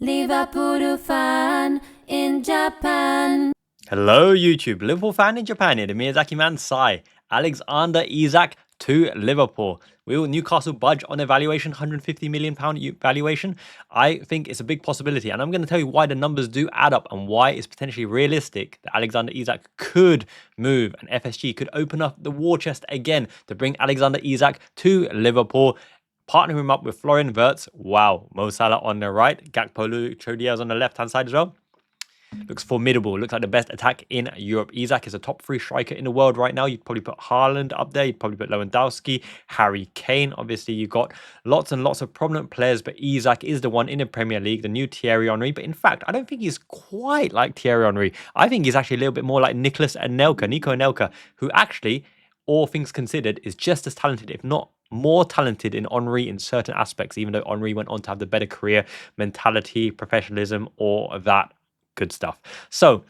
Liverpool Fan in Japan. Hello YouTube, Liverpool Fan in Japan here, the Miyazaki man Sai. Alexander Isak to Liverpool. Will Newcastle budge on their valuation, £150 million valuation? I think it's a big possibility, and I'm going to tell you why the numbers do add up and why it's potentially realistic that Alexander Isak could move and FSG could open up the war chest again to bring Alexander Isak to Liverpool. Partnering him up with Florian Wirtz. Wow. Mo Salah on the right. Gakpo Lucho Diaz on the left-hand side as well. Looks formidable. Looks like the best attack in Europe. Isak is a top 3 striker in the world right now. You'd probably put Haaland up there. You'd probably put Lewandowski, Harry Kane. Obviously, you've got lots and lots of prominent players, but Isak is the one in the Premier League, the new Thierry Henry. But in fact, I don't think he's quite like Thierry Henry. I think he's actually a little bit more like Nico Anelka, who actually, all things considered, is just as talented, if not more talented in Henry in certain aspects, even though Henry went on to have the better career, mentality, professionalism, all of that good stuff. So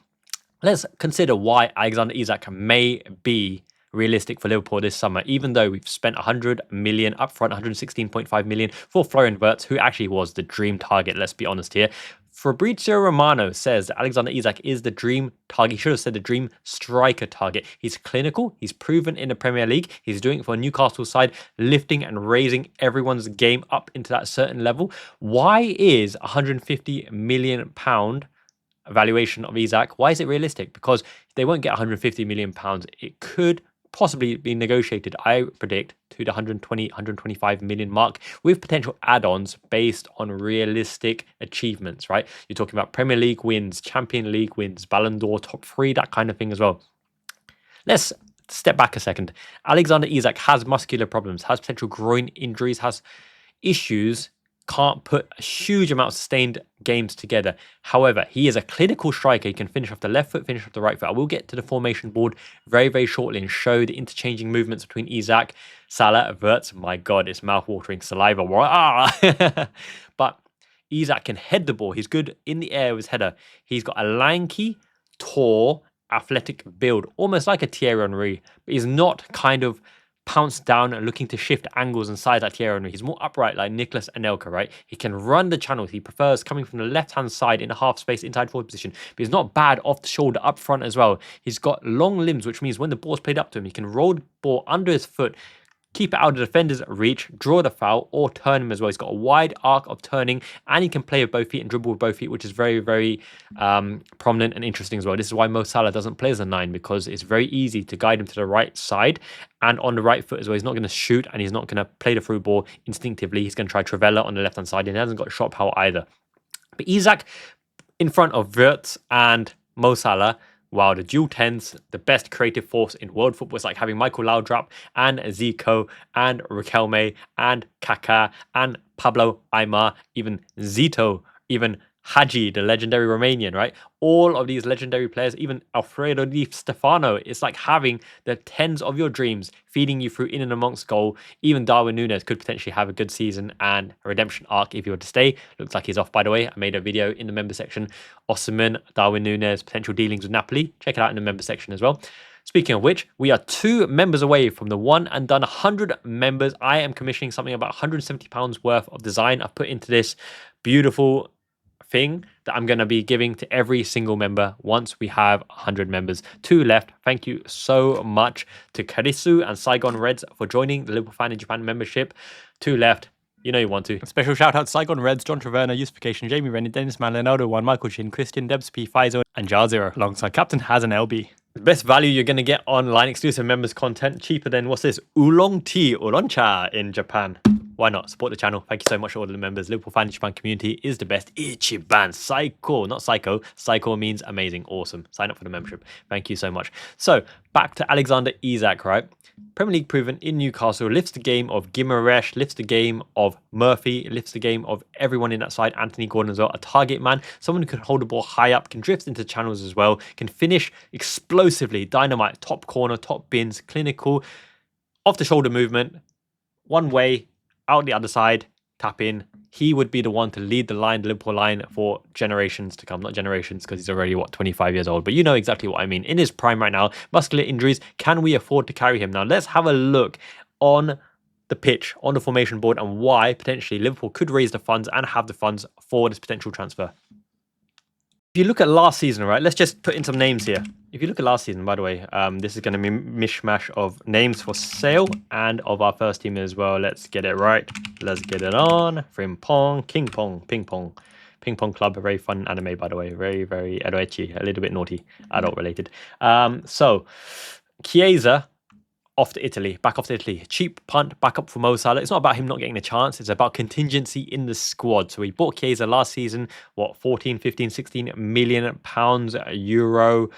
let's consider why Alexander Isak may be realistic for Liverpool this summer, even though we've spent 100 million upfront, 116.5 million for Florian Wirtz, who actually was the dream target, let's be honest here. Fabrizio Romano says that Alexander Isak is the dream target. He should have said the dream striker target. He's clinical. He's proven in the Premier League. He's doing it for a Newcastle side, lifting and raising everyone's game up into that certain level. Why is £150 million valuation of Isak? Why is it realistic? Because they won't get £150 million. It could possibly be negotiated, I predict, to the 125 million mark with potential add-ons based on realistic achievements, right? You're talking about Premier League wins, Champion League wins, Ballon d'Or, top 3, that kind of thing as well. Let's step back a second. Alexander Isak has muscular problems, has potential groin injuries, has issues, can't put a huge amount of sustained games together. However, he is a clinical striker. He can finish off the left foot, finish off the right foot. I will get to the formation board very, very shortly and show the interchanging movements between Isak, Salah, Wirtz. My God, it's mouth-watering saliva. But Isak can head the ball. He's good in the air with his header. He's got a lanky, tall, athletic build, almost like a Thierry Henry, but he's not kind of pounced down and looking to shift angles and sides like Thierry Henry. He's more upright like Nicolas Anelka, right? He can run the channels. He prefers coming from the left-hand side in a half space inside forward position, but he's not bad off the shoulder up front as well. He's got long limbs, which means when the ball's played up to him, he can roll the ball under his foot, keep it out of the defender's reach, draw the foul, or turn him as well. He's got a wide arc of turning, and he can play with both feet and dribble with both feet, which is very, very prominent and interesting as well. This is why Mo Salah doesn't play as a 9, because it's very easy to guide him to the right side and on the right foot as well. He's not going to shoot, and he's not going to play the through ball instinctively. He's going to try Trivela on the left-hand side, and he hasn't got shot power either. But Isak in front of Wirtz and Mo Salah, wow, the dual 10s, the best creative force in world football. It's like having Michael Laudrup and Zico and Riquelme and Kaká and Pablo Aimar, even Zito, even Hagi, the legendary Romanian, right? All of these legendary players, even Alfredo Di Stefano, it's like having the 10s of your dreams feeding you through in and amongst goal. Even Darwin Núñez could potentially have a good season and a redemption arc if he were to stay. Looks like he's off, by the way. I made a video in the member section. Osimhen, Darwin Núñez, potential dealings with Napoli. Check it out in the member section as well. Speaking of which, we are 2 members away from the one and done 100 members. I am commissioning something about £170 worth of design I've put into this beautiful thing that I'm going to be giving to every single member once we have 100 members. 2 left. Thank you so much to Karisu and Saigon Reds for joining the Liverpool Fan in Japan membership. 2 left. You know you want to. Special shout out to Saigon Reds, John Traverna, Yousification, Jamie Rennie, Dennis Mann, Leonardo 1, Michael Chin, Christian, Debs P, Faizo, and Jar Zero, alongside Captain Haz and LB. The best value you're going to get online, exclusive members content, cheaper than, what's this, oolong tea, oolong-cha in Japan. Why not? Support the channel. Thank you so much to all of the members. Liverpool Fan in Japan community is the best. Ichiban Psycho. Not psycho. Psycho means amazing. Awesome. Sign up for the membership. Thank you so much. So, back to Alexander Isak, right? Premier League proven in Newcastle. Lifts the game of Gimaresh. Lifts the game of Murphy. Lifts the game of everyone in that side. Anthony Gordon as well. A target man. Someone who can hold the ball high up. Can drift into channels as well. Can finish explosively. Dynamite. Top corner. Top bins. Clinical. Off the shoulder movement. One way. Out the other side, tap in. He would be the one to lead the line, the Liverpool line, for generations to come. Not generations, because he's already, 25 years old. But you know exactly what I mean. In his prime right now, muscular injuries. Can we afford to carry him? Now, let's have a look on the pitch on the formation board and why potentially Liverpool could raise the funds and have the funds for this potential transfer. If you look at last season, right, let's just put in some names here. If you look at last season, by the way, this is going to be a mishmash of names for sale and of our first team as well. Let's get it right. Let's get it on. Frimpong, King Pong, Ping Pong. Ping Pong Club, a very fun anime, by the way. Very, very eroichi, a little bit naughty, adult related. So, Chiesa, off to Italy, back off to Italy. Cheap punt, back up for Mo Salah. It's not about him not getting a chance. It's about contingency in the squad. So we bought Chiesa last season, what, 14, 15, 16 million pounds, euro,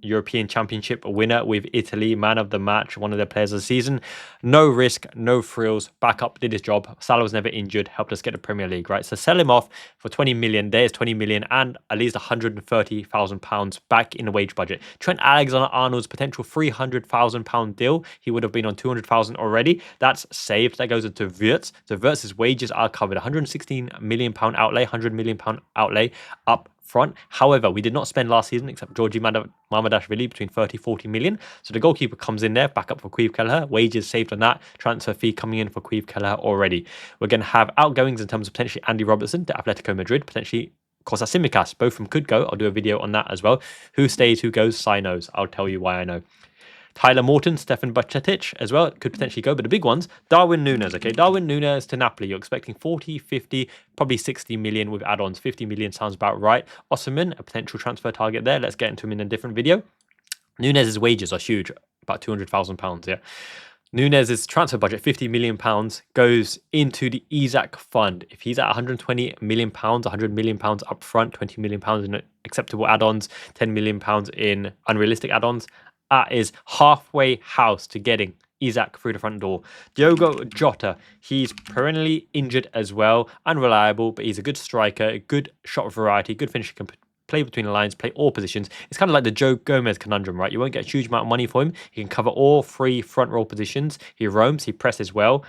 European Championship winner with Italy, man of the match, one of their players of the season. No risk, no frills, back up, did his job. Salah was never injured, helped us get the Premier League, right? So sell him off for 20 million. There's 20 million and at least £130,000 back in the wage budget. Trent Alexander-Arnold's potential £300,000 deal, he would have been on 200,000 already. That's saved. That goes into Wirtz. So Wirtz's wages are covered. £116 million outlay, £100 million outlay up front. However, we did not spend last season except Georgie Mamadashvili between 30-40 million. So the goalkeeper comes in there, back up for Queeve Kelleher. Wages saved on that. Transfer fee coming in for Queeve Kelleher already. We're going to have outgoings in terms of potentially Andy Robertson to Atletico Madrid, potentially Kostas Tsimikas. Both of them could go. I'll do a video on that as well. Who stays, who goes, Sai knows. I'll tell you why I know. Tyler Morton, Stefan Bajcetic as well, could potentially go, but the big ones, Darwin Núñez, okay? Darwin Núñez to Napoli, you're expecting 40, 50, probably 60 million with add-ons. 50 million sounds about right. Osimhen, a potential transfer target there. Let's get into him in a different video. Núñez's wages are huge, about £200,000, yeah? Núñez's transfer budget, £50 million, goes into the Isak fund. If he's at £120 million, £100 million up front, £20 million in acceptable add-ons, £10 million in unrealistic add-ons, that is halfway house to getting Isak through the front door. Diogo Jota, he's perennially injured as well, unreliable, but he's a good striker, a good shot variety, good finisher, can play between the lines, play all positions. It's kind of like the Joe Gomez conundrum, right? You won't get a huge amount of money for him. He can cover all three front row positions. He roams, he presses well.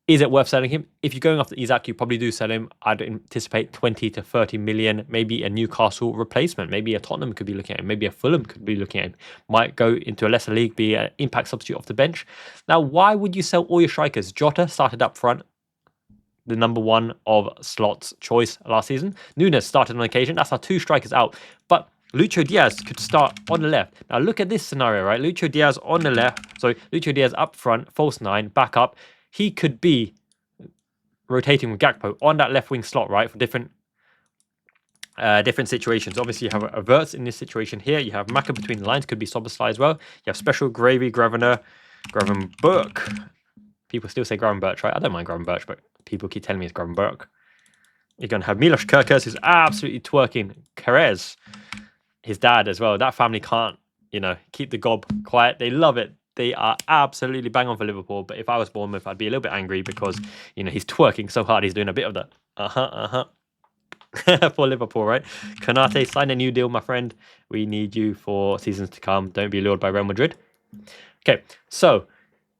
Is it worth selling him? If you're going after Isak, you probably do sell him. I'd anticipate 20 to 30 million, maybe a Newcastle replacement. Maybe a Tottenham could be looking at him. Maybe a Fulham could be looking at him. Might go into a lesser league, be an impact substitute off the bench. Now, why would you sell all your strikers? Jota started up front, the number one of Slot's choice last season. Núñez started on occasion. That's our two strikers out. But Lucho Diaz could start on the left. Now, look at this scenario, right? Lucho Diaz on the left. So Lucho Diaz up front, false nine, back up. He could be rotating with Gakpo on that left wing slot, right, for different situations. Obviously, you have a Wirtz in this situation here. You have Maka between the lines, could be Soboslai as well. You have Special, Gravy, Gravener, Gravenberch. People still say Gravenberch, right? I don't mind Gravenberch, but people keep telling me it's Gravenberch. You're going to have Milos Kerkez, who's absolutely twerking. Kerkez, his dad as well. That family can't, keep the gob quiet. They love it. They are absolutely bang on for Liverpool. But if I was Bournemouth, I'd be a little bit angry because, he's twerking so hard. He's doing a bit of that. For Liverpool, right? Konate, sign a new deal, my friend. We need you for seasons to come. Don't be lured by Real Madrid. Okay, so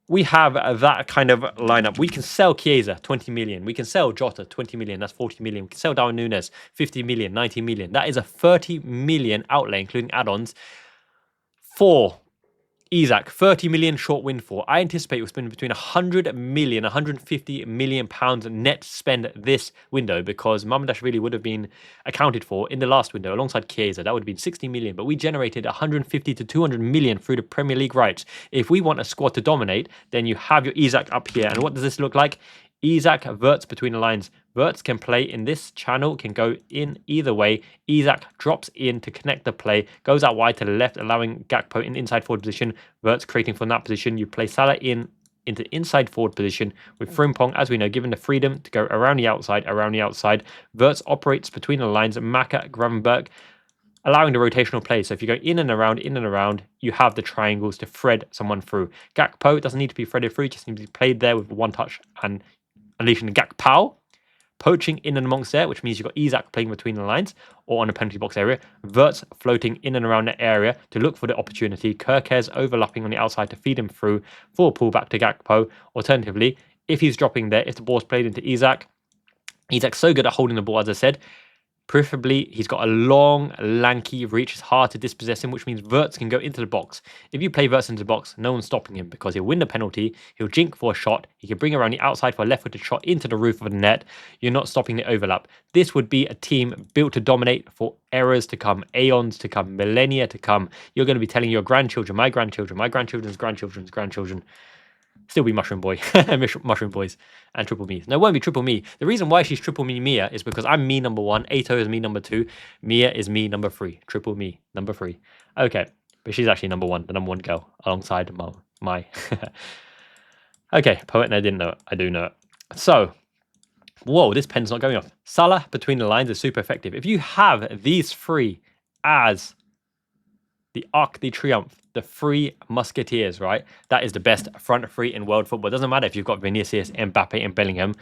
we have that kind of lineup. We can sell Chiesa, 20 million. We can sell Jota, 20 million. That's 40 million. We can sell Darwin Núñez, 50 million, 90 million. That is a 30 million outlay, including add-ons, for Isak, 30 million short windfall. I anticipate we'll spend between 100 million, 150 million pounds net spend this window because Mamadashvili would have been accounted for in the last window alongside Chiesa. That would have been 60 million, but we generated 150 to 200 million through the Premier League rights. If we want a squad to dominate, then you have your Isak up here. And what does this look like? Isak, Wirtz between the lines. Wirtz can play in this channel, can go in either way. Isak drops in to connect the play, goes out wide to the left, allowing Gakpo in inside forward position. Wirtz creating from that position. You play Salah into inside forward position with Frimpong, as we know, given the freedom to go around the outside. Wirtz operates between the lines. Maka, Gravenberch, allowing the rotational play. So if you go in and around, you have the triangles to thread someone through. Gakpo doesn't need to be threaded through, just needs to be played there with one touch and unleashing the Gakpo, poaching in and amongst there, which means you've got Isak playing between the lines or on a penalty box area. Wirtz floating in and around the area to look for the opportunity. Kerkez overlapping on the outside to feed him through for a pull back to Gakpo. Alternatively, if he's dropping there, if the ball's played into Isak, Isak's so good at holding the ball, as I said, Preferably, he's got a long, lanky reach. It's hard to dispossess him, which means Wirtz can go into the box. If you play Wirtz into the box, no one's stopping him because he'll win the penalty, he'll jink for a shot, he can bring around the outside for a left-footed shot into the roof of the net. You're not stopping the overlap. This would be a team built to dominate for eras to come, aeons to come, millennia to come. You're going to be telling your grandchildren, my grandchildren, my grandchildren's grandchildren's grandchildren, still be Mushroom Boy, Mushroom Boys, and Triple Me. No, it won't be Triple Me. The reason why she's Triple Me Mia is because I'm me number 1, Ato is me number 2, Mia is me number 3, Triple Me number 3. Okay, but she's actually number 1, the number 1 girl, alongside my. Okay, Poet, and I didn't know it. I do know it. So, whoa, this pen's not going off. Salah between the lines is super effective. If you have these 3 as the Arc de Triomphe, the 3 Musketeers, right? That is the best front 3 in world football. It doesn't matter if you've got Vinicius, Mbappe, and Bellingham.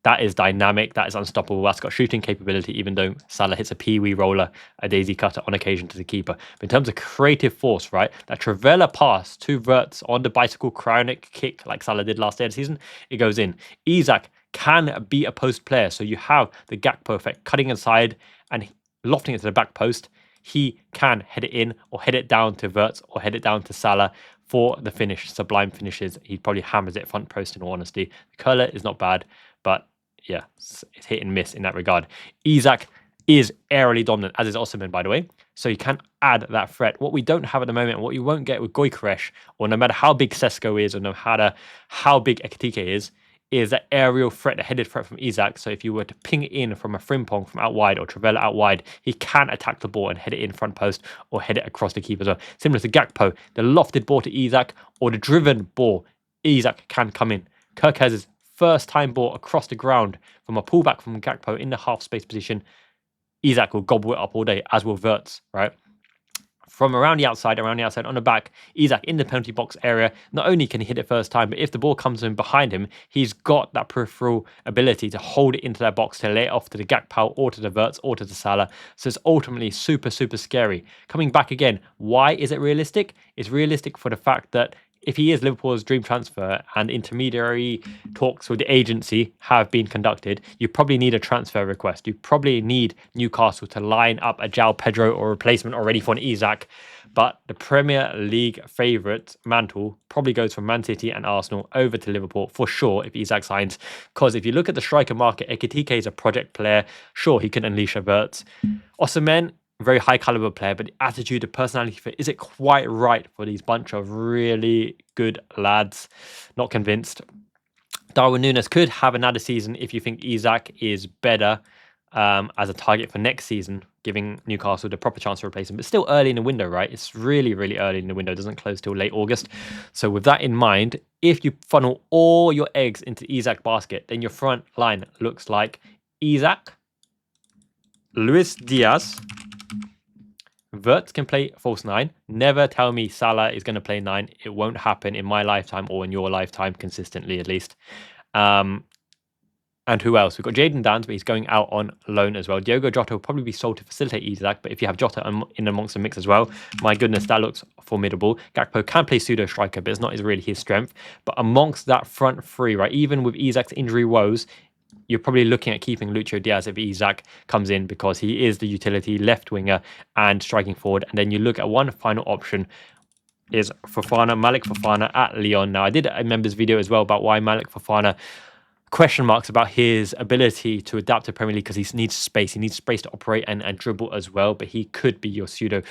That is dynamic. That is unstoppable. That's got shooting capability, even though Salah hits a pee-wee roller, a daisy cutter on occasion to the keeper. But in terms of creative force, right? That Trivela pass to Wirtz on the bicycle cryonic kick like Salah did last day of the season, it goes in. Isak can be a post player. So you have the Gakpo effect, cutting inside and lofting it to the back post. He can head it in or head it down to Wirtz or head it down to Salah for the finish, sublime finishes. He probably hammers it front post in all honesty. The curler is not bad, but yeah, it's hit and miss in that regard. Isak is aerially dominant, as is Osimhen, by the way. So you can add that threat. What we don't have at the moment, and what you won't get with Gyokeres, or no matter how big Sesko is, or no matter how big Ekitike is that aerial threat, the headed threat from Isak. So if you were to ping it in from a Frimpong from out wide or Trivela out wide, he can attack the ball and head it in front post or head it across the keeper as well. Similar to Gakpo, the lofted ball to Isak or the driven ball, Isak can come in. Kerkez's first time ball across the ground from a pullback from Gakpo in the half space position, Isak will gobble it up all day, as will Wirtz, right? From around the outside, on the back, Isak in the penalty box area. Not only can he hit it first time, but if the ball comes in behind him, he's got that peripheral ability to hold it into that box, to lay it off to the Gakpo or to the Wirtz or to the Salah. So it's ultimately super, super scary. Coming back again, why is it realistic? It's realistic for the fact that if he is Liverpool's dream transfer and intermediary talks with the agency have been conducted, you probably need a transfer request. You probably need Newcastle to line up a João Pedro or replacement already for an Isak. But the Premier League favourite mantle probably goes from Man City and Arsenal over to Liverpool for sure if Isak signs. Because if you look at the striker market, Ekitike is a project player. Sure, he can unleash a Wirtz. Osimhen, very high caliber player, but the attitude, the personality fit, is it quite right for these bunch of really good lads? Not convinced. Darwin Núñez could have another season if you think Isak is better as a target for next season, giving Newcastle the proper chance to replace him. But still early in the window, right? It's really, really early in the window. It doesn't close till late August. So with that in mind, if you funnel all your eggs into Isak basket, then your front line looks like Isak, Luis Diaz, Wirtz can play false 9. Never tell me Salah is going to play 9. It won't happen in my lifetime or in your lifetime consistently, at least. And who else? We've got Jadon Danns, but he's going out on loan as well. Diogo Jota will probably be sold to facilitate Isak, but if you have Jota in amongst the mix as well, my goodness, that looks formidable. Gakpo can play pseudo-striker, but it's not really his strength. But amongst that front 3, right, even with Isak's injury woes, you're probably looking at keeping Lucho Diaz if Isak comes in because he is the utility left winger and striking forward. And then you look at one final option is Malik Fofana at Lyon. Now, I did a members video as well about why Malik Fofana, question marks about his ability to adapt to Premier League because he needs space. He needs space to operate and dribble as well, but he could be your pseudo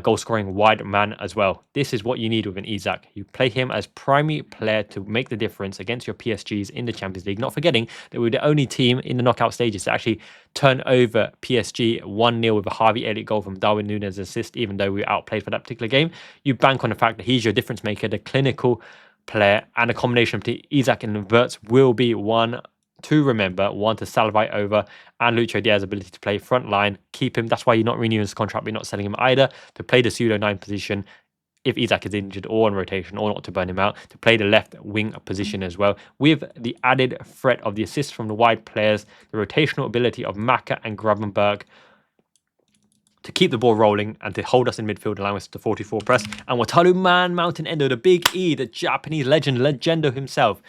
goal-scoring wide man as well. This is what you need with an Isak. You play him as primary player to make the difference against your PSGs in the Champions League, not forgetting that we're the only team in the knockout stages to actually turn over PSG 1-0 with a Harvey Elliott goal from Darwin Núñez assist, even though we were outplayed for that particular game. You bank on the fact that he's your difference maker, the clinical player, and a combination between Isak and Wirtz will be one to remember, one to salivate over, and Lucho Diaz's ability to play front line, keep him. That's why you're not renewing his contract, but you're not selling him either, to play the pseudo 9 position if Isak is injured or on rotation, or not to burn him out, to play the left wing position as well, with the added threat of the assists from the wide players, the rotational ability of Maka and Gravenberg to keep the ball rolling and to hold us in midfield, allowing us to 44 press. And Wataru Man Mountain Endo, the big E, the Japanese legend, Legendo himself.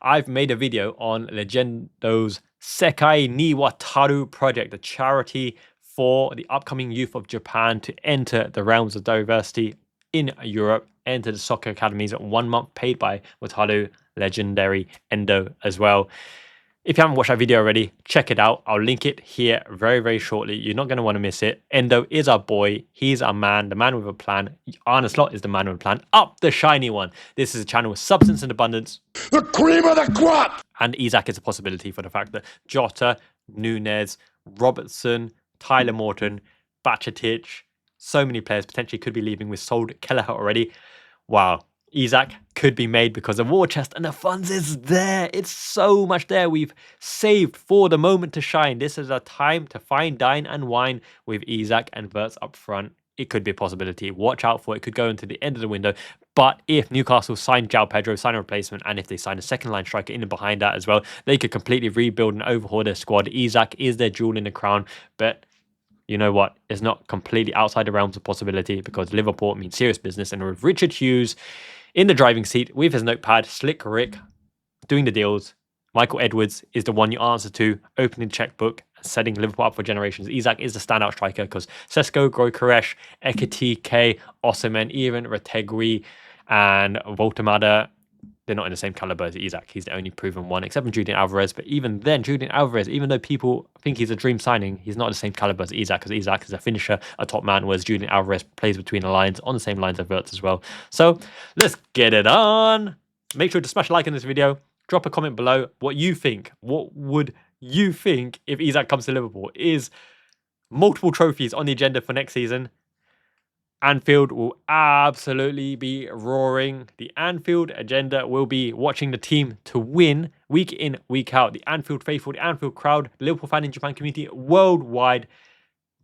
I've made a video on Legendo's Sekai ni Wataru project, the charity for the upcoming youth of Japan to enter the realms of diversity in Europe, enter the soccer academies at 1 month, paid by Wataru, legendary Endo as well. If you haven't watched that video already, check it out. I'll link it here very, very shortly. You're not going to want to miss it. Endo is our boy. He's our man, the man with a plan. Arne Slot is the man with a plan. Up the shiny one. This is a channel with substance and abundance. The cream of the crop! And Isak is a possibility for the fact that Jota, Nunez, Robertson, Tyler Morton, Bacetic, so many players potentially could be leaving. We've sold Kelleher already. Wow. Isak could be made because of war chest, and the funds is there. It's so much there. We've saved for the moment to shine. This is a time to fine, dine, and wine with Isak and Wirtz up front. It could be a possibility. Watch out for it. It could go into the end of the window. But if Newcastle sign João Pedro, sign a replacement, and if they sign a second line striker in and behind that as well, they could completely rebuild and overhaul their squad. Isak is their jewel in the crown, but you know what? It's not completely outside the realms of possibility because Liverpool means serious business, and with Richard Hughes in the driving seat with his notepad, Slick Rick doing the deals, Michael Edwards is the one you answer to, opening the checkbook and setting Liverpool up for generations. Isak is the standout striker because Sesko, Gyokeres, Ekitike, Osimhen, even Retegui and Voltemada, they're not in the same caliber as Isak. He's the only proven one, except for Julian Alvarez. But even then, Julian Alvarez, even though people think he's a dream signing, he's not the same caliber as Isak, because Isak is a finisher, a top man, whereas Julian Alvarez plays between the lines, on the same lines as Wirtz as well. So let's get it on. Make sure to smash a like in this video. Drop a comment below what you think. What would you think if Isak comes to Liverpool? Is multiple trophies on the agenda for next season? Anfield will absolutely be roaring. The Anfield agenda will be watching the team to win week in, week out. The Anfield faithful, the Anfield crowd, the Liverpool fan in Japan community worldwide.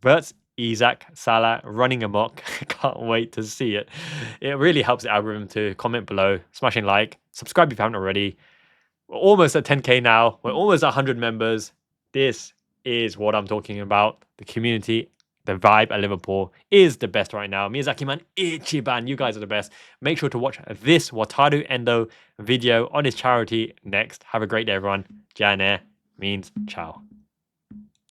Wirtz, Isak, Salah running amok. Can't wait to see it. It really helps the algorithm to comment below, smashing like, subscribe if you haven't already. We're almost at 10k now. We're almost at 100 members. This is what I'm talking about. The community, the vibe at Liverpool is the best right now. Miyazaki man, Ichiban, you guys are the best. Make sure to watch this Wataru Endo video on his charity next. Have a great day, everyone. Jane means ciao.